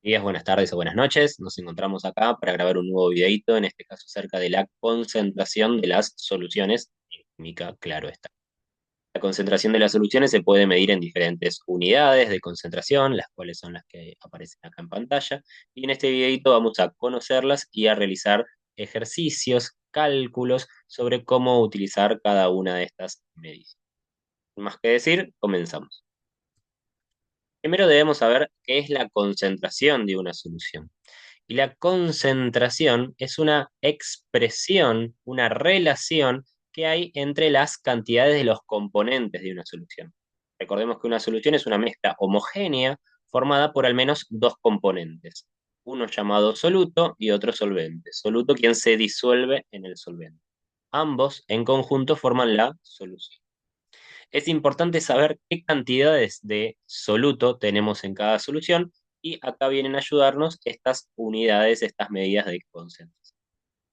Días, buenas tardes o buenas noches. Nos encontramos acá para grabar un nuevo videito, en este caso acerca de la concentración de las soluciones en química, claro está. La concentración de las soluciones se puede medir en diferentes unidades de concentración, las cuales son las que aparecen acá en pantalla, y en este videito vamos a conocerlas y a realizar ejercicios, cálculos sobre cómo utilizar cada una de estas medidas. Sin más que decir, comenzamos. Primero debemos saber qué es la concentración de una solución. Y la concentración es una expresión, una relación que hay entre las cantidades de los componentes de una solución. Recordemos que una solución es una mezcla homogénea formada por al menos dos componentes, uno llamado soluto y otro solvente. Soluto quien se disuelve en el solvente. Ambos en conjunto forman la solución. Es importante saber qué cantidades de soluto tenemos en cada solución y acá vienen a ayudarnos estas unidades, estas medidas de concentración.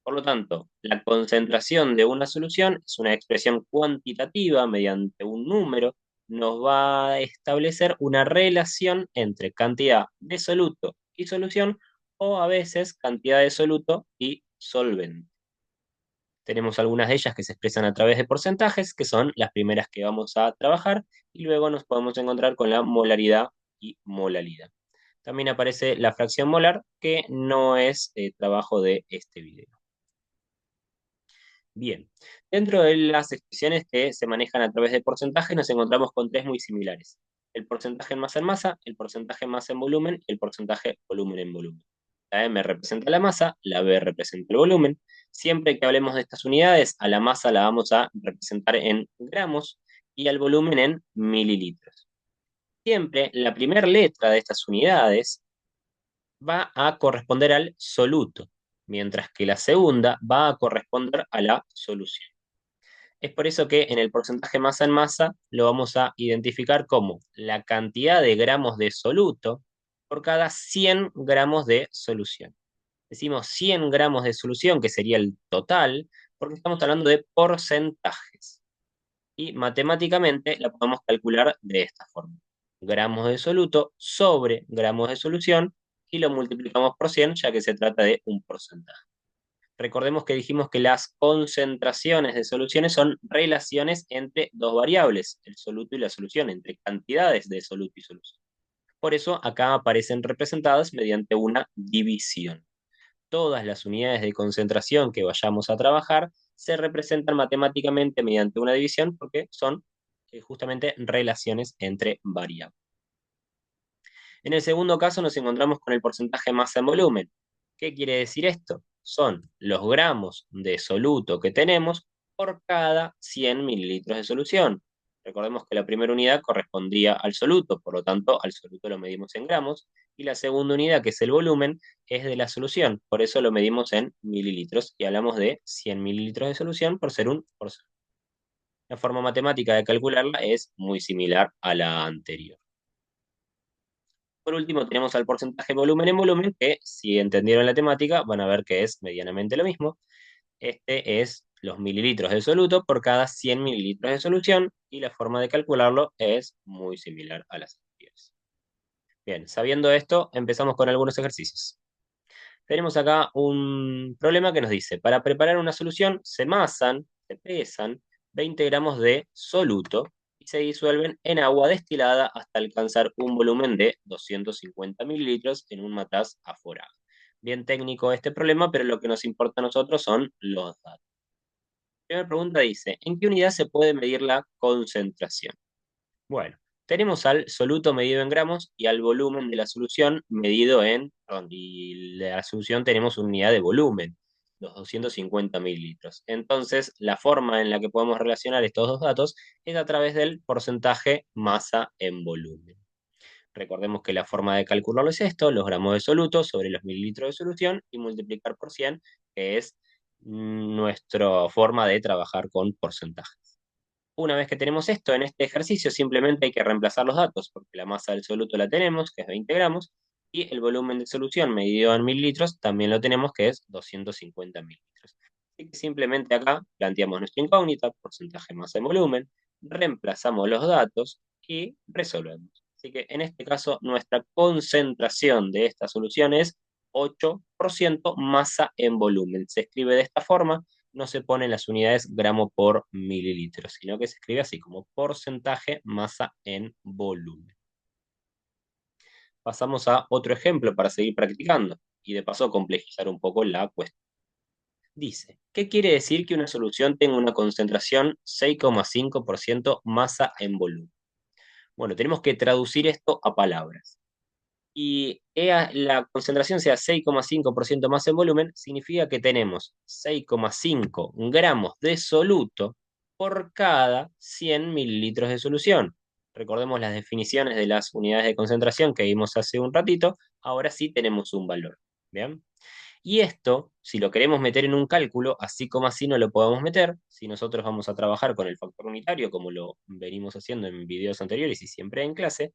Por lo tanto, la concentración de una solución es una expresión cuantitativa mediante un número, nos va a establecer una relación entre cantidad de soluto y solución o a veces cantidad de soluto y solvente. Tenemos algunas de ellas que se expresan a través de porcentajes, que son las primeras que vamos a trabajar, y luego nos podemos encontrar con la molaridad y molalidad. También aparece la fracción molar, que no es trabajo de este video. Bien, dentro de las expresiones que se manejan a través de porcentajes, nos encontramos con tres muy similares. El porcentaje en masa, el porcentaje en masa en volumen y el porcentaje volumen en volumen. La M representa la masa, la B representa el volumen. Siempre que hablemos de estas unidades, a la masa la vamos a representar en gramos y al volumen en mililitros. Siempre la primera letra de estas unidades va a corresponder al soluto, mientras que la segunda va a corresponder a la solución. Es por eso que en el porcentaje masa en masa lo vamos a identificar como la cantidad de gramos de soluto por cada 100 gramos de solución. Decimos 100 gramos de solución, que sería el total, porque estamos hablando de porcentajes. Y matemáticamente la podemos calcular de esta forma. Gramos de soluto sobre gramos de solución y lo multiplicamos por 100, ya que se trata de un porcentaje. Recordemos que dijimos que las concentraciones de soluciones son relaciones entre dos variables, el soluto y la solución, entre cantidades de soluto y solución. Por eso acá aparecen representadas mediante una división. Todas las unidades de concentración que vayamos a trabajar se representan matemáticamente mediante una división porque son justamente relaciones entre variables. En el segundo caso nos encontramos con el porcentaje masa en volumen. ¿Qué quiere decir esto? Son los gramos de soluto que tenemos por cada 100 mililitros de solución. Recordemos que la primera unidad correspondía al soluto, por lo tanto al soluto lo medimos en gramos, y la segunda unidad, que es el volumen, es de la solución, por eso lo medimos en mililitros, y hablamos de 100 mililitros de solución por ser un porcentaje. La forma matemática de calcularla es muy similar a la anterior. Por último, tenemos al porcentaje volumen en volumen, que si entendieron la temática van a ver que es medianamente lo mismo. Este es los mililitros de soluto por cada 100 mililitros de solución y la forma de calcularlo es muy similar a las anteriores. Bien, sabiendo esto, empezamos con algunos ejercicios. Tenemos acá un problema que nos dice, para preparar una solución se pesan 20 gramos de soluto y se disuelven en agua destilada hasta alcanzar un volumen de 250 mililitros en un matraz aforado. Bien técnico este problema, pero lo que nos importa a nosotros son los datos. La primera pregunta dice, ¿en qué unidad se puede medir la concentración? Bueno, tenemos al soluto medido en gramos y al volumen de la solución medido en, perdón, y la solución tenemos una unidad de volumen, los 250 mililitros. Entonces, la forma en la que podemos relacionar estos dos datos es a través del porcentaje masa en volumen. Recordemos que la forma de calcularlo es esto, los gramos de soluto sobre los mililitros de solución y multiplicar por 100, que es nuestra forma de trabajar con porcentajes. Una vez que tenemos esto en este ejercicio, simplemente hay que reemplazar los datos, porque la masa del soluto la tenemos, que es 20 gramos, y el volumen de solución medido en mililitros también lo tenemos, que es 250 mililitros. Así que simplemente acá planteamos nuestra incógnita, porcentaje masa en volumen, reemplazamos los datos y resolvemos. Así que en este caso nuestra concentración de esta solución es 8% masa en volumen. Se escribe de esta forma, no se ponen las unidades gramo por mililitro, sino que se escribe así como porcentaje masa en volumen. Pasamos a otro ejemplo para seguir practicando y de paso complejizar un poco la cuestión. Dice, ¿qué quiere decir que una solución tenga una concentración 6,5% masa en volumen? Bueno, tenemos que traducir esto a palabras. Y la concentración sea 6,5% más en volumen, significa que tenemos 6,5 gramos de soluto por cada 100 mililitros de solución. Recordemos las definiciones de las unidades de concentración que vimos hace un ratito. Ahora sí tenemos un valor. ¿Bien? Y esto, si lo queremos meter en un cálculo, así como así no lo podemos meter, si nosotros vamos a trabajar con el factor unitario, como lo venimos haciendo en videos anteriores y siempre en clase,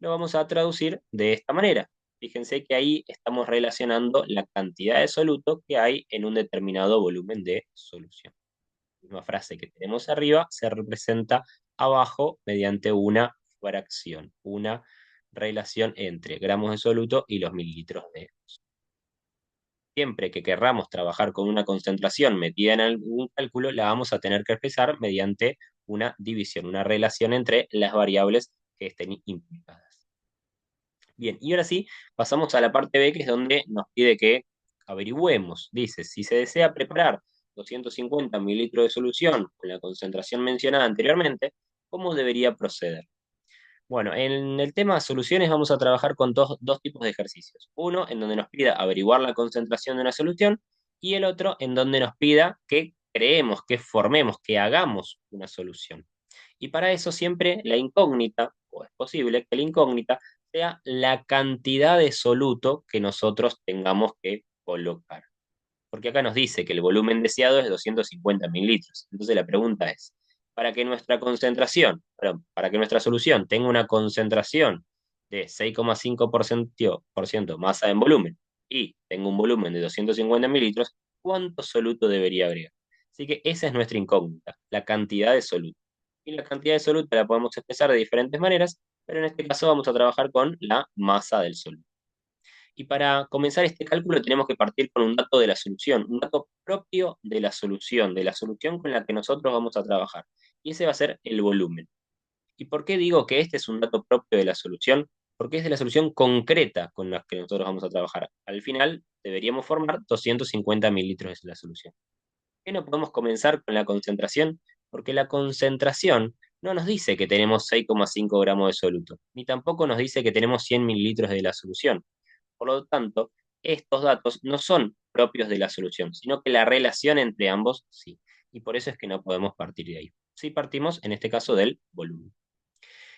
lo vamos a traducir de esta manera. Fíjense que ahí estamos relacionando la cantidad de soluto que hay en un determinado volumen de solución. La misma frase que tenemos arriba se representa abajo mediante una fracción, una relación entre gramos de soluto y los mililitros de siempre que querramos trabajar con una concentración metida en algún cálculo, la vamos a tener que expresar mediante una división, una relación entre las variables que estén implicadas. Bien, y ahora sí, pasamos a la parte B, que es donde nos pide que averigüemos. Dice, si se desea preparar 250 mililitros de solución con la concentración mencionada anteriormente, ¿cómo debería proceder? Bueno, en el tema de soluciones vamos a trabajar con dos tipos de ejercicios. Uno en donde nos pida averiguar la concentración de una solución y el otro en donde nos pida que creemos, que formemos, que hagamos una solución. Y para eso siempre la incógnita, o es posible que la incógnita sea la cantidad de soluto que nosotros tengamos que colocar. Porque acá nos dice que el volumen deseado es 250 mililitros. Entonces la pregunta es, para que nuestra concentración, perdón, para que nuestra solución tenga una concentración de 6,5% masa en volumen y tenga un volumen de 250 mililitros, ¿cuánto soluto debería agregar? Así que esa es nuestra incógnita, la cantidad de soluto. Y la cantidad de soluto la podemos expresar de diferentes maneras, pero en este caso vamos a trabajar con la masa del soluto. Y para comenzar este cálculo tenemos que partir con un dato de la solución, un dato propio de la solución con la que nosotros vamos a trabajar. Y ese va a ser el volumen. ¿Y por qué digo que este es un dato propio de la solución? Porque es de la solución concreta con la que nosotros vamos a trabajar. Al final deberíamos formar 250 mililitros de la solución. ¿Por qué no podemos comenzar con la concentración? Porque la concentración no nos dice que tenemos 6,5 gramos de soluto, ni tampoco nos dice que tenemos 100 mililitros de la solución. Por lo tanto, estos datos no son propios de la solución, sino que la relación entre ambos sí. Y por eso es que no podemos partir de ahí. Sí partimos, en este caso, del volumen.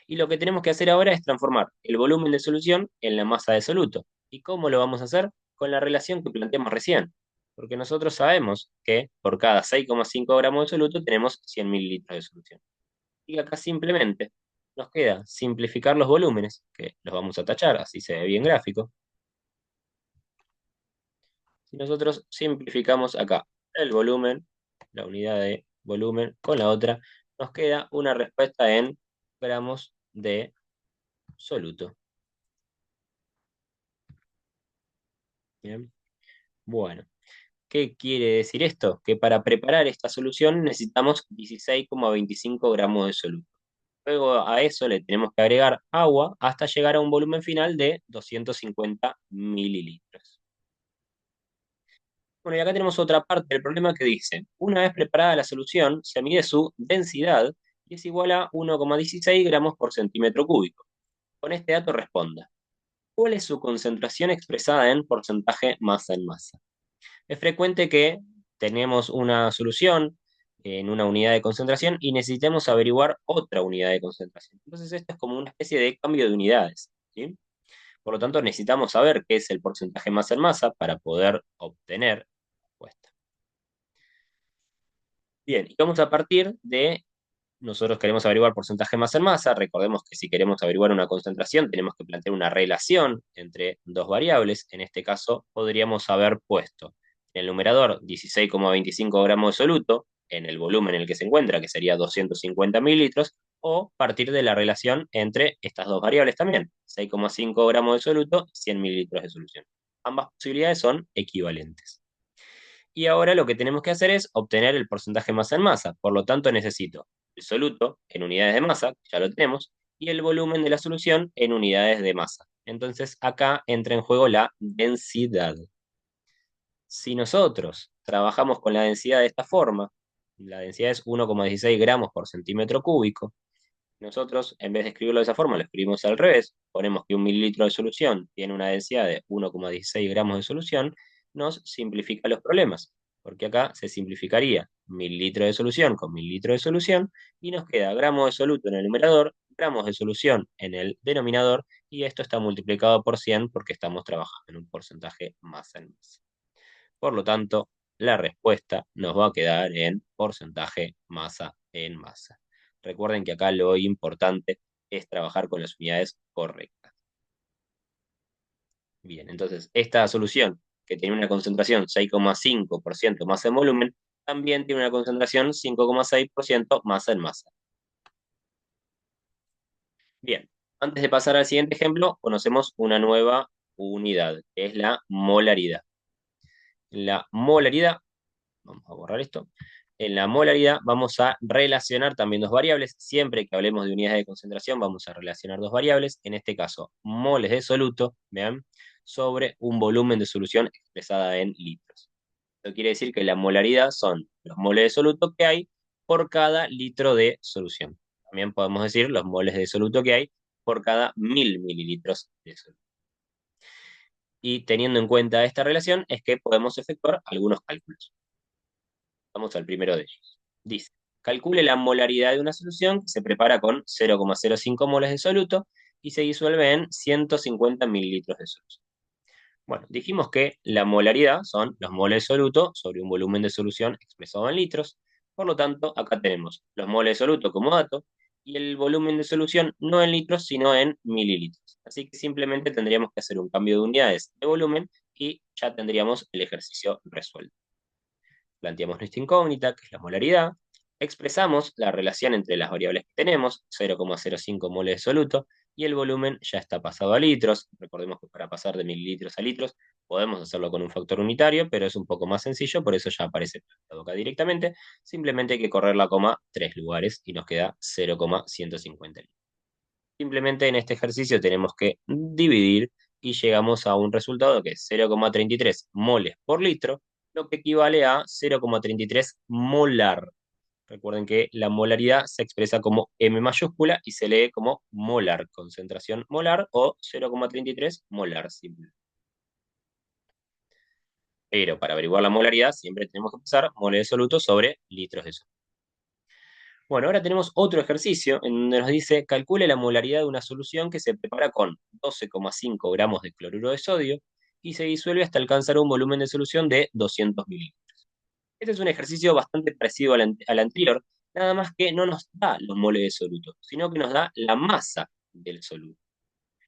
Y lo que tenemos que hacer ahora es transformar el volumen de solución en la masa de soluto. ¿Y cómo lo vamos a hacer? Con la relación que planteamos recién. Porque nosotros sabemos que por cada 6,5 gramos de soluto tenemos 100 mililitros de solución. Y acá simplemente nos queda simplificar los volúmenes, que los vamos a tachar, así se ve bien gráfico. Si nosotros simplificamos acá el volumen, la unidad de volumen con la otra, nos queda una respuesta en gramos de soluto. Bien. Bueno, ¿qué quiere decir esto? Que para preparar esta solución necesitamos 16,25 gramos de soluto. Luego a eso le tenemos que agregar agua hasta llegar a un volumen final de 250 mililitros. Bueno, y acá tenemos otra parte del problema que dice, una vez preparada la solución, se mide su densidad y es igual a 1,16 gramos por centímetro cúbico. Con este dato responda, ¿cuál es su concentración expresada en porcentaje masa en masa? Es frecuente que tenemos una solución en una unidad de concentración y necesitemos averiguar otra unidad de concentración. Entonces esto es como una especie de cambio de unidades, ¿sí? Por lo tanto, necesitamos saber qué es el porcentaje masa en masa para poder obtener la respuesta. Bien, y vamos a partir de, nosotros queremos averiguar porcentaje masa en masa, recordemos que si queremos averiguar una concentración tenemos que plantear una relación entre dos variables, en este caso podríamos haber puesto en el numerador 16,25 gramos de soluto, en el volumen en el que se encuentra, que sería 250 mililitros, o partir de la relación entre estas dos variables también, 6,5 gramos de soluto, 100 mililitros de solución. Ambas posibilidades son equivalentes. Y ahora lo que tenemos que hacer es obtener el porcentaje masa en masa. Por lo tanto, necesito el soluto en unidades de masa, ya lo tenemos, y el volumen de la solución en unidades de masa. Entonces, acá entra en juego la densidad. Si nosotros trabajamos con la densidad de esta forma, la densidad es 1,16 gramos por centímetro cúbico, nosotros, en vez de escribirlo de esa forma, lo escribimos al revés. Ponemos que un mililitro de solución tiene una densidad de 1,16 gramos de solución, nos simplifica los problemas, porque acá se simplificaría mililitro de solución con mililitro de solución, y nos queda gramos de soluto en el numerador, gramos de solución en el denominador, y esto está multiplicado por 100 porque estamos trabajando en un porcentaje masa en masa. Por lo tanto, la respuesta nos va a quedar en porcentaje masa en masa. Recuerden que acá lo importante es trabajar con las unidades correctas. Bien, entonces esta solución que tiene una concentración 6,5% masa en volumen, también tiene una concentración 5,6% masa en masa. Bien, antes de pasar al siguiente ejemplo, conocemos una nueva unidad, que es la molaridad. La molaridad, vamos a borrar esto. En la molaridad vamos a relacionar también dos variables. Siempre que hablemos de unidades de concentración vamos a relacionar dos variables. En este caso, moles de soluto, vean, sobre un volumen de solución expresada en litros. Esto quiere decir que la molaridad son los moles de soluto que hay por cada litro de solución. También podemos decir los moles de soluto que hay por cada 1000 mililitros de soluto. Y teniendo en cuenta esta relación es que podemos efectuar algunos cálculos. Vamos al primero de ellos. Dice, calcule la molaridad de una solución que se prepara con 0,05 moles de soluto y se disuelve en 150 mililitros de solución. Bueno, dijimos que la molaridad son los moles de soluto sobre un volumen de solución expresado en litros. Por lo tanto, acá tenemos los moles de soluto como dato y el volumen de solución no en litros, sino en mililitros. Así que simplemente tendríamos que hacer un cambio de unidades de volumen y ya tendríamos el ejercicio resuelto. Planteamos nuestra incógnita, que es la molaridad, expresamos la relación entre las variables que tenemos, 0,05 moles de soluto, y el volumen ya está pasado a litros. Recordemos que para pasar de mililitros a litros podemos hacerlo con un factor unitario, pero es un poco más sencillo, por eso ya aparece planteado acá directamente. Simplemente hay que correr la coma 3 lugares y nos queda 0,150 litros. Simplemente en este ejercicio tenemos que dividir y llegamos a un resultado que es 0,33 moles por litro, lo que equivale a 0,33 molar. Recuerden que la molaridad se expresa como M mayúscula y se lee como molar, concentración molar o 0,33 molar simple. Pero para averiguar la molaridad siempre tenemos que pasar moles de soluto sobre litros de soluto. Bueno, ahora tenemos otro ejercicio en donde nos dice calcule la molaridad de una solución que se prepara con 12,5 gramos de cloruro de sodio y se disuelve hasta alcanzar un volumen de solución de 200 mililitros. Este es un ejercicio bastante parecido al anterior, nada más que no nos da los moles de soluto, sino que nos da la masa del soluto.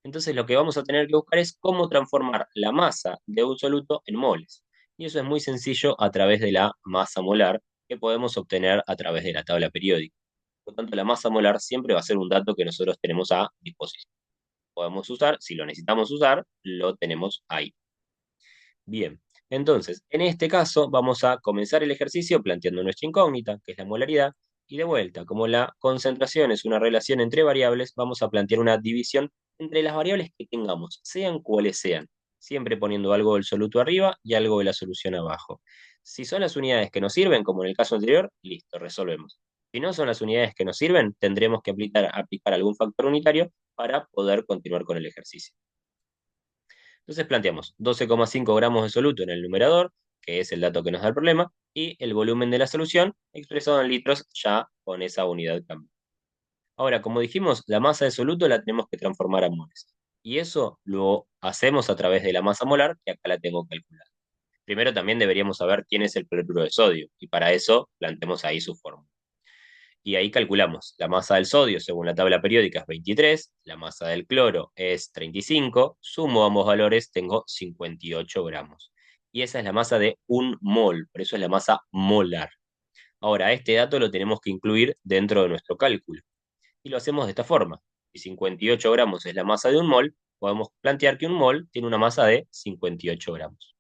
Entonces lo que vamos a tener que buscar es cómo transformar la masa de un soluto en moles. Y eso es muy sencillo a través de la masa molar que podemos obtener a través de la tabla periódica. Por lo tanto, la masa molar siempre va a ser un dato que nosotros tenemos a disposición. Podemos usar, si lo necesitamos usar, lo tenemos ahí. Bien, entonces, en este caso vamos a comenzar el ejercicio planteando nuestra incógnita, que es la molaridad, y de vuelta, como la concentración es una relación entre variables, vamos a plantear una división entre las variables que tengamos, sean cuales sean, siempre poniendo algo del soluto arriba y algo de la solución abajo. Si son las unidades que nos sirven, como en el caso anterior, listo, resolvemos. Si no son las unidades que nos sirven, tendremos que aplicar algún factor unitario para poder continuar con el ejercicio. Entonces planteamos 12,5 gramos de soluto en el numerador, que es el dato que nos da el problema, y el volumen de la solución expresado en litros ya con esa unidad cambio. Ahora, como dijimos, la masa de soluto la tenemos que transformar a moles. Y eso lo hacemos a través de la masa molar, que acá la tengo calculada. Primero también deberíamos saber quién es el cloruro de sodio, y para eso planteamos ahí su fórmula. Y ahí calculamos la masa del sodio según la tabla periódica es 23, la masa del cloro es 35, sumo ambos valores, tengo 58 gramos. Y esa es la masa de un mol, por eso es la masa molar. Ahora, este dato lo tenemos que incluir dentro de nuestro cálculo. Y lo hacemos de esta forma. Si 58 gramos es la masa de un mol, podemos plantear que un mol tiene una masa de 58 gramos.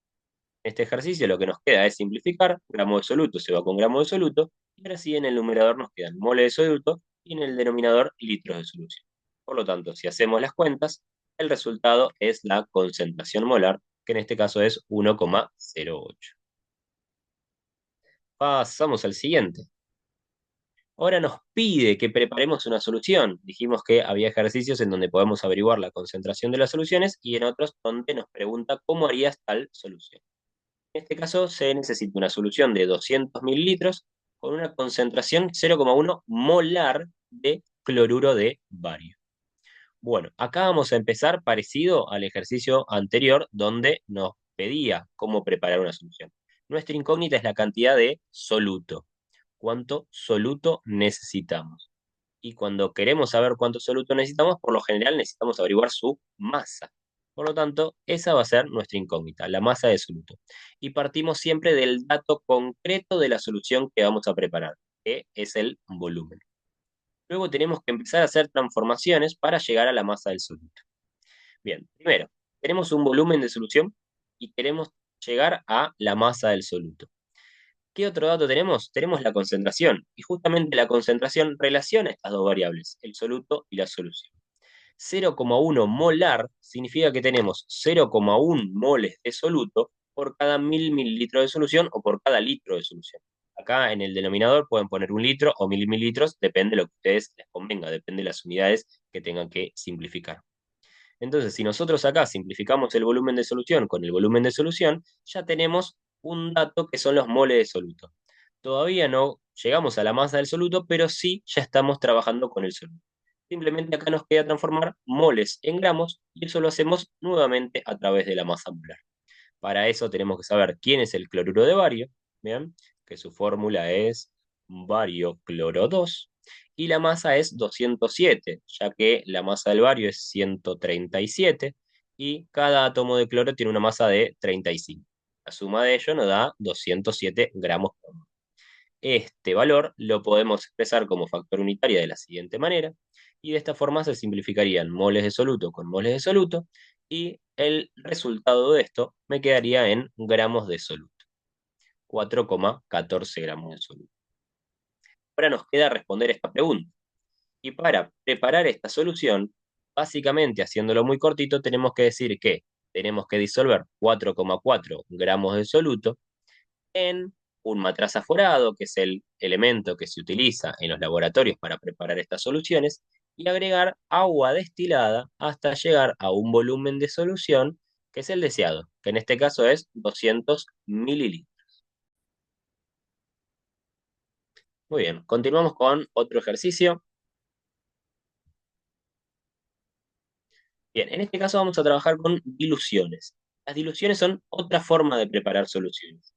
En este ejercicio lo que nos queda es simplificar, gramo de soluto se va con gramo de soluto, y ahora sí en el numerador nos quedan moles de soluto y en el denominador litros de solución. Por lo tanto, si hacemos las cuentas, el resultado es la concentración molar, que en este caso es 1,08. Pasamos al siguiente. Ahora nos pide que preparemos una solución. Dijimos que había ejercicios en donde podemos averiguar la concentración de las soluciones y en otros donde nos pregunta cómo harías tal solución. En este caso se necesita una solución de 200 mililitros con una concentración 0,1 molar de cloruro de bario. Bueno, acá vamos a empezar parecido al ejercicio anterior donde nos pedía cómo preparar una solución. Nuestra incógnita es la cantidad de soluto. ¿Cuánto soluto necesitamos? Y cuando queremos saber cuánto soluto necesitamos, por lo general necesitamos averiguar su masa. Por lo tanto, esa va a ser nuestra incógnita, la masa de soluto. Y partimos siempre del dato concreto de la solución que vamos a preparar, que es el volumen. Luego tenemos que empezar a hacer transformaciones para llegar a la masa del soluto. Bien, primero, tenemos un volumen de solución y queremos llegar a la masa del soluto. ¿Qué otro dato tenemos? Tenemos la concentración, y justamente la concentración relaciona estas dos variables, el soluto y la solución. 0,1 molar significa que tenemos 0,1 moles de soluto por cada 1000 mililitros de solución o por cada litro de solución. Acá en el denominador pueden poner 1 litro o 1000 mililitros, depende de lo que a ustedes les convenga, depende de las unidades que tengan que simplificar. Entonces, si nosotros acá simplificamos el volumen de solución con el volumen de solución, ya tenemos un dato que son los moles de soluto. Todavía no llegamos a la masa del soluto, pero sí ya estamos trabajando con el soluto. Simplemente acá nos queda transformar moles en gramos y eso lo hacemos nuevamente a través de la masa molar. Para eso tenemos que saber quién es el cloruro de bario, ¿bien? Que su fórmula es bario cloro 2 y la masa es 207, ya que la masa del bario es 137 y cada átomo de cloro tiene una masa de 35. La suma de ello nos da 207 gramos por mol. Este valor lo podemos expresar como factor unitario de la siguiente manera, y de esta forma se simplificarían moles de soluto con moles de soluto, y el resultado de esto me quedaría en gramos de soluto, 4,14 gramos de soluto. Ahora nos queda responder esta pregunta, y para preparar esta solución, básicamente haciéndolo muy cortito, tenemos que decir que tenemos que disolver 4,4 gramos de soluto en un matraz aforado, que es el elemento que se utiliza en los laboratorios para preparar estas soluciones, y agregar agua destilada hasta llegar a un volumen de solución que es el deseado, que en este caso es 200 mililitros. Muy bien, continuamos con otro ejercicio. Bien, en este caso vamos a trabajar con diluciones. Las diluciones son otra forma de preparar soluciones.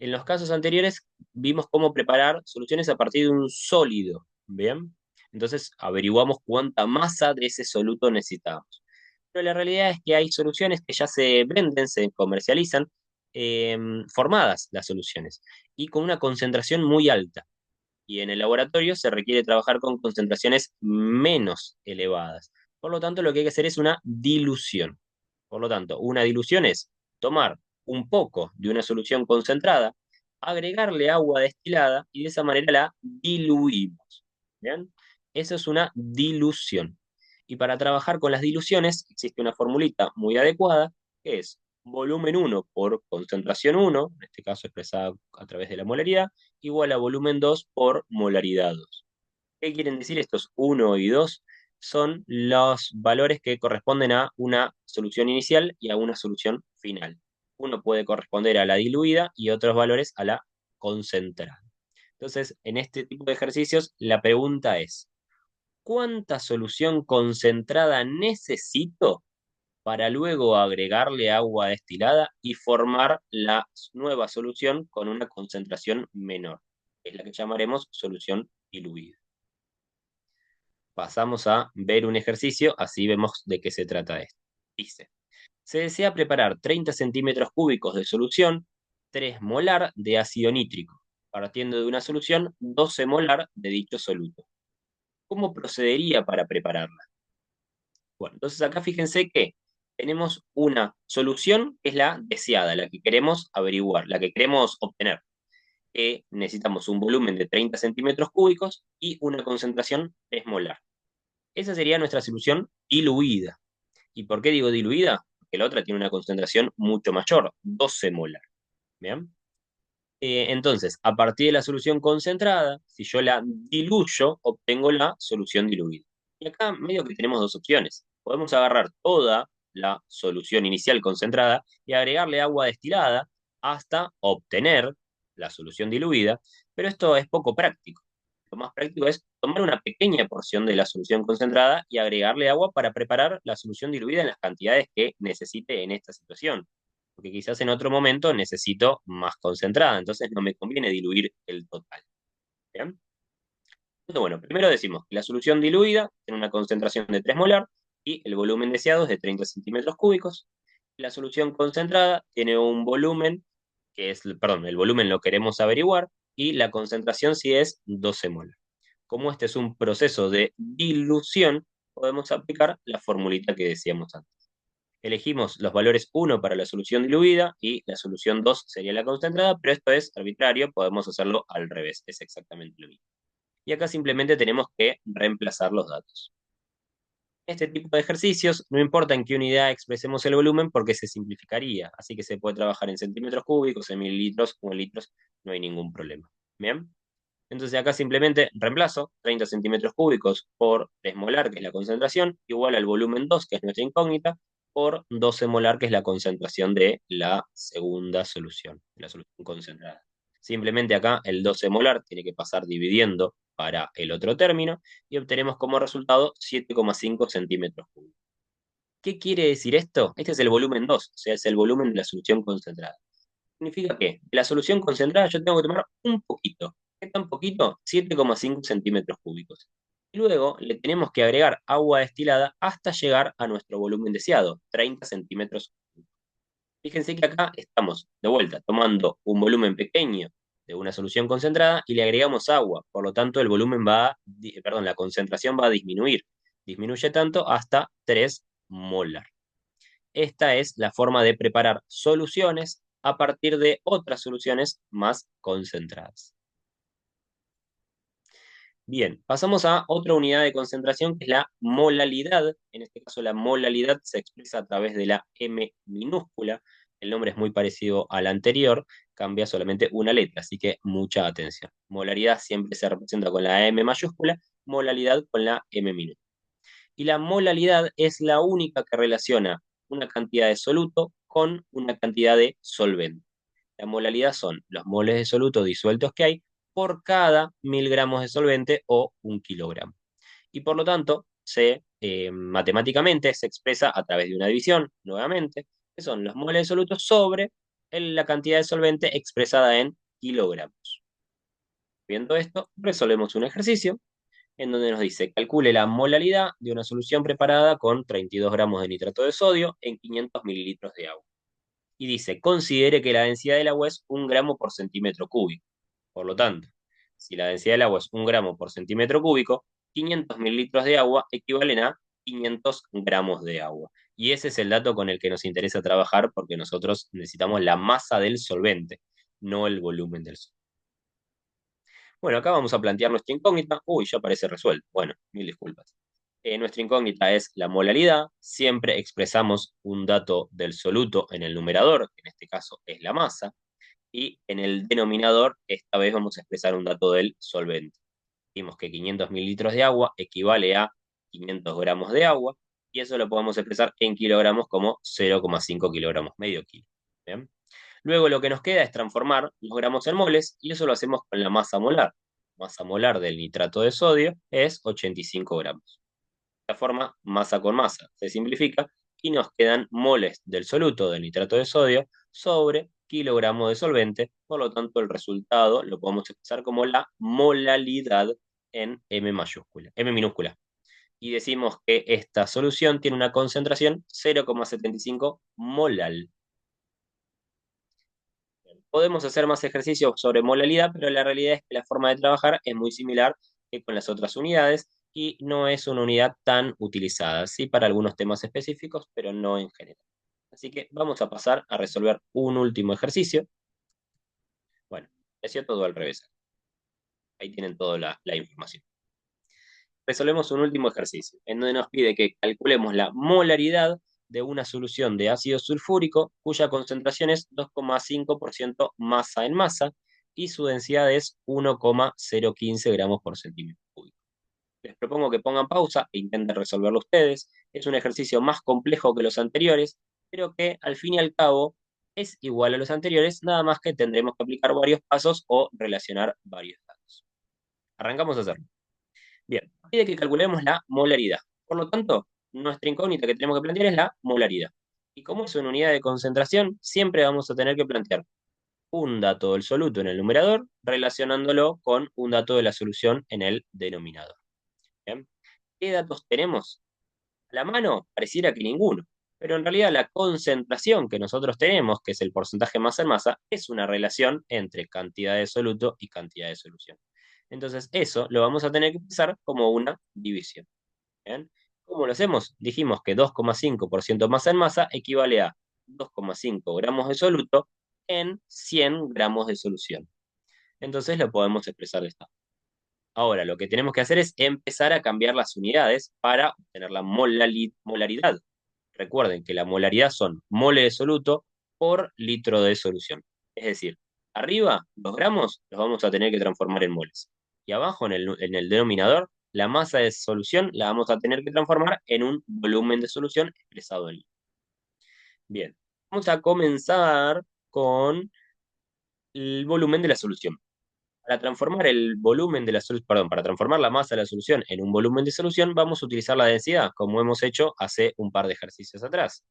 En los casos anteriores vimos cómo preparar soluciones a partir de un sólido, ¿bien? Entonces averiguamos cuánta masa de ese soluto necesitamos. Pero la realidad es que hay soluciones que ya se venden, se comercializan, eh, formadas las soluciones, y con una concentración muy alta. Y en el laboratorio se requiere trabajar con concentraciones menos elevadas. Por lo tanto, lo que hay que hacer es una dilución. Por lo tanto, una dilusión es tomar un poco de una solución concentrada, agregarle agua destilada y de esa manera la diluimos. ¿Bien? Eso es una dilución. Y para trabajar con las diluciones existe una formulita muy adecuada que es volumen 1 por concentración 1, en este caso expresada a través de la molaridad, igual a volumen 2 por molaridad 2. ¿Qué quieren decir estos 1 y 2? Son los valores que corresponden a una solución inicial y a una solución final. Uno puede corresponder a la diluida y otros valores a la concentrada. Entonces, en este tipo de ejercicios, la pregunta es, ¿cuánta solución concentrada necesito para luego agregarle agua destilada y formar la nueva solución con una concentración menor? Es la que llamaremos solución diluida. Pasamos a ver un ejercicio, así vemos de qué se trata esto. Dice, se desea preparar 30 centímetros cúbicos de solución 3 molar de ácido nítrico, partiendo de una solución 12 molar de dicho soluto. ¿Cómo procedería para prepararla? Bueno, entonces acá fíjense que tenemos una solución que es la deseada, la que queremos averiguar, la que queremos obtener. Necesitamos un volumen de 30 centímetros cúbicos y una concentración 3 molar. Esa sería nuestra solución diluida. ¿Y por qué digo diluida? Porque la otra tiene una concentración mucho mayor, 12 molar. ¿Bien? Entonces, a partir de la solución concentrada, si yo la diluyo, obtengo la solución diluida. Y acá medio que tenemos dos opciones. Podemos agarrar toda la solución inicial concentrada y agregarle agua destilada hasta obtener la solución diluida, pero esto es poco práctico. Lo más práctico es tomar una pequeña porción de la solución concentrada y agregarle agua para preparar la solución diluida en las cantidades que necesite en esta situación, porque quizás en otro momento necesito más concentrada, entonces no me conviene diluir el total. ¿Bien? Entonces, bueno, primero decimos que la solución diluida tiene una concentración de 3 molar y el volumen deseado es de 30 centímetros cúbicos. La solución concentrada tiene un volumen que es, perdón, el volumen lo queremos averiguar y la concentración sí es 12 molar. Como este es un proceso de dilución, podemos aplicar la formulita que decíamos antes. Elegimos los valores 1 para la solución diluida y la solución 2 sería la concentrada, pero esto es arbitrario, podemos hacerlo al revés, es exactamente lo mismo. Y acá simplemente tenemos que reemplazar los datos. Este tipo de ejercicios, no importa en qué unidad expresemos el volumen porque se simplificaría, así que se puede trabajar en centímetros cúbicos, en mililitros o en litros, no hay ningún problema. ¿Bien? Entonces acá simplemente reemplazo 30 centímetros cúbicos por 3 molar, que es la concentración, igual al volumen 2, que es nuestra incógnita, por 12 molar, que es la concentración de la segunda solución, la solución concentrada. Simplemente acá el 12 molar tiene que pasar dividiendo para el otro término y obtenemos como resultado 7,5 centímetros cúbicos. ¿Qué quiere decir esto? Este es el volumen 2, o sea, es el volumen de la solución concentrada. Significa que de la solución concentrada yo tengo que tomar un poquito. ¿Qué tan poquito? 7,5 centímetros cúbicos. Y luego le tenemos que agregar agua destilada hasta llegar a nuestro volumen deseado, 30 centímetros cúbicos. Fíjense que acá estamos, de vuelta, tomando un volumen pequeño de una solución concentrada y le agregamos agua. Por lo tanto, el volumen perdón, la concentración va a disminuir. Disminuye tanto hasta 3 molar. Esta es la forma de preparar soluciones a partir de otras soluciones más concentradas. Bien, pasamos a otra unidad de concentración que es la molalidad. En este caso, la molalidad se expresa a través de la M minúscula. El nombre es muy parecido al anterior, cambia solamente una letra, así que mucha atención. Molaridad siempre se representa con la M mayúscula, molalidad con la M minúscula. Y la molalidad es la única que relaciona una cantidad de soluto con una cantidad de solvente. La molalidad son los moles de soluto disueltos que hay por cada 1.000 gramos de solvente o 1 kilogramo. Y por lo tanto, matemáticamente se expresa a través de una división, nuevamente, que son los moles de soluto sobre la cantidad de solvente expresada en kilogramos. Viendo esto, resolvemos un ejercicio en donde nos dice, calcule la molalidad de una solución preparada con 32 gramos de nitrato de sodio en 500 mililitros de agua. Y dice, considere que la densidad del agua es 1 gramo por centímetro cúbico. Por lo tanto, si la densidad del agua es 1 gramo por centímetro cúbico, 500 mililitros de agua equivalen a 500 gramos de agua. Y ese es el dato con el que nos interesa trabajar porque nosotros necesitamos la masa del solvente, no el volumen del solvente. Bueno, acá vamos a plantear nuestra incógnita. Uy, ya parece resuelto. Bueno, mil disculpas. Nuestra incógnita es la molaridad. Siempre expresamos un dato del soluto en el numerador, que en este caso es la masa, y en el denominador, esta vez vamos a expresar un dato del solvente. Vimos que 500 mililitros de agua equivale a 500 gramos de agua, y eso lo podemos expresar en kilogramos como 0,5 kilogramos, medio kilo. ¿Bien? Luego lo que nos queda es transformar los gramos en moles y eso lo hacemos con la masa molar. Masa molar del nitrato de sodio es 85 gramos. De esta forma, masa con masa se simplifica y nos quedan moles del soluto del nitrato de sodio sobre kilogramo de solvente. Por lo tanto, el resultado lo podemos expresar como la molalidad en M mayúscula, M minúscula. Y decimos que esta solución tiene una concentración 0,75 molal. Podemos hacer más ejercicios sobre molalidad, pero la realidad es que la forma de trabajar es muy similar que con las otras unidades y no es una unidad tan utilizada, sí para algunos temas específicos, pero no en general. Así que vamos a pasar a resolver un último ejercicio. Bueno, decía todo al revés. Ahí tienen toda la información. Resolvemos un último ejercicio, en donde nos pide que calculemos la molaridad de una solución de ácido sulfúrico cuya concentración es 2,5% masa en masa y su densidad es 1,015 gramos por centímetro cúbico. Les propongo que pongan pausa e intenten resolverlo ustedes. Es un ejercicio más complejo que los anteriores, pero que al fin y al cabo es igual a los anteriores, nada más que tendremos que aplicar varios pasos o relacionar varios datos. Arrancamos a hacerlo. Bien, pide que calculemos la molaridad. Por lo tanto, nuestra incógnita que tenemos que plantear es la molaridad. Y como es una unidad de concentración, siempre vamos a tener que plantear un dato del soluto en el numerador relacionándolo con un dato de la solución en el denominador. ¿Bien? ¿Qué datos tenemos? A la mano pareciera que ninguno, pero en realidad la concentración que nosotros tenemos, que es el porcentaje masa en masa, es una relación entre cantidad de soluto y cantidad de solución. Entonces eso lo vamos a tener que usar como una división. ¿Bien? ¿Cómo lo hacemos? Dijimos que 2,5% masa en masa equivale a 2,5 gramos de soluto en 100 gramos de solución. Entonces lo podemos expresar de esta forma. Ahora, lo que tenemos que hacer es empezar a cambiar las unidades para obtener la molaridad. Recuerden que la molaridad son mole de soluto por litro de solución. Es decir, arriba los gramos los vamos a tener que transformar en moles. Y abajo en el denominador, la masa de solución la vamos a tener que transformar en un volumen de solución expresado en litros. Bien, vamos a comenzar con el volumen de la solución. Para transformar el volumen de la solución, perdón, para transformar la masa de la solución en un volumen de solución, vamos a utilizar la densidad, como hemos hecho hace un par de ejercicios atrás.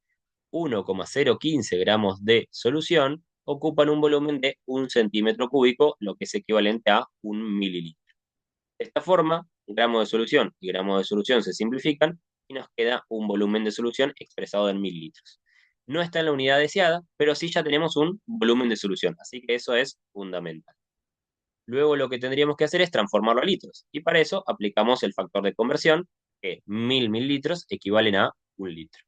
1,015 gramos de solución ocupan un volumen de 1 centímetro cúbico, lo que es equivalente a 1 mililitro. De esta forma, gramos de solución y gramos de solución se simplifican y nos queda un volumen de solución expresado en mililitros. No está en la unidad deseada, pero sí ya tenemos un volumen de solución, así que eso es fundamental. Luego lo que tendríamos que hacer es transformarlo a litros, y para eso aplicamos el factor de conversión, que 1000 mililitros equivalen a 1 litro.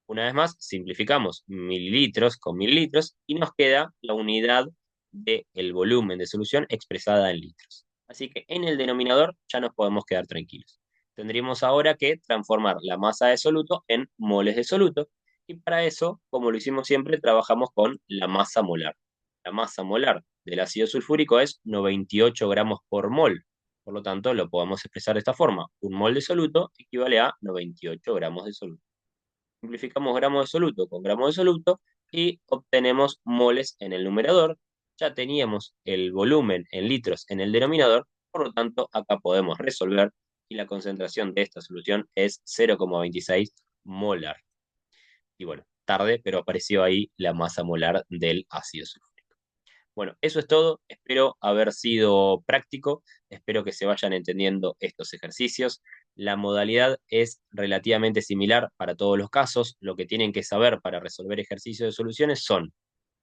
Una vez más, simplificamos mililitros con mililitros y nos queda la unidad del volumen de solución expresada en litros. Así que en el denominador ya nos podemos quedar tranquilos. Tendríamos ahora que transformar la masa de soluto en moles de soluto y para eso, como lo hicimos siempre, trabajamos con la masa molar. La masa molar del ácido sulfúrico es 98 gramos por mol. Por lo tanto, lo podemos expresar de esta forma. Un mol de soluto equivale a 98 gramos de soluto. Simplificamos gramos de soluto con gramos de soluto y obtenemos moles en el numerador. Ya teníamos el volumen en litros en el denominador, por lo tanto acá podemos resolver y la concentración de esta solución es 0,26 molar. Y bueno, tarde, pero apareció ahí la masa molar del ácido sulfúrico. Bueno, eso es todo. Espero haber sido práctico. Espero que se vayan entendiendo estos ejercicios. La modalidad es relativamente similar para todos los casos. Lo que tienen que saber para resolver ejercicios de soluciones son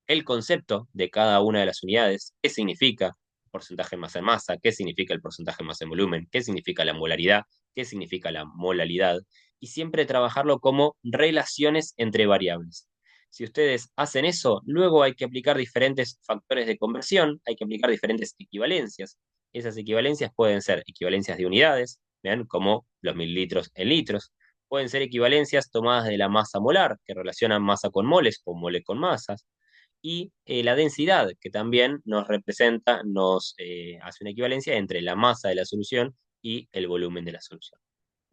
el concepto de cada una de las unidades, qué significa porcentaje masa en masa, qué significa el porcentaje masa en volumen, qué significa la molaridad, qué significa la molalidad, y siempre trabajarlo como relaciones entre variables. Si ustedes hacen eso, luego hay que aplicar diferentes factores de conversión, hay que aplicar diferentes equivalencias. Esas equivalencias pueden ser equivalencias de unidades, vean, como los mililitros en litros. Pueden ser equivalencias tomadas de la masa molar, que relacionan masa con moles o moles con masas. Y la densidad, que también nos representa, nos hace una equivalencia entre la masa de la solución y el volumen de la solución.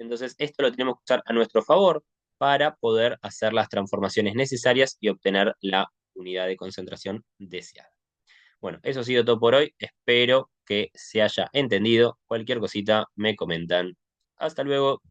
Entonces, esto lo tenemos que usar a nuestro favor para poder hacer las transformaciones necesarias y obtener la unidad de concentración deseada. Bueno, eso ha sido todo por hoy. Espero que se haya entendido. Cualquier cosita me comentan. Hasta luego.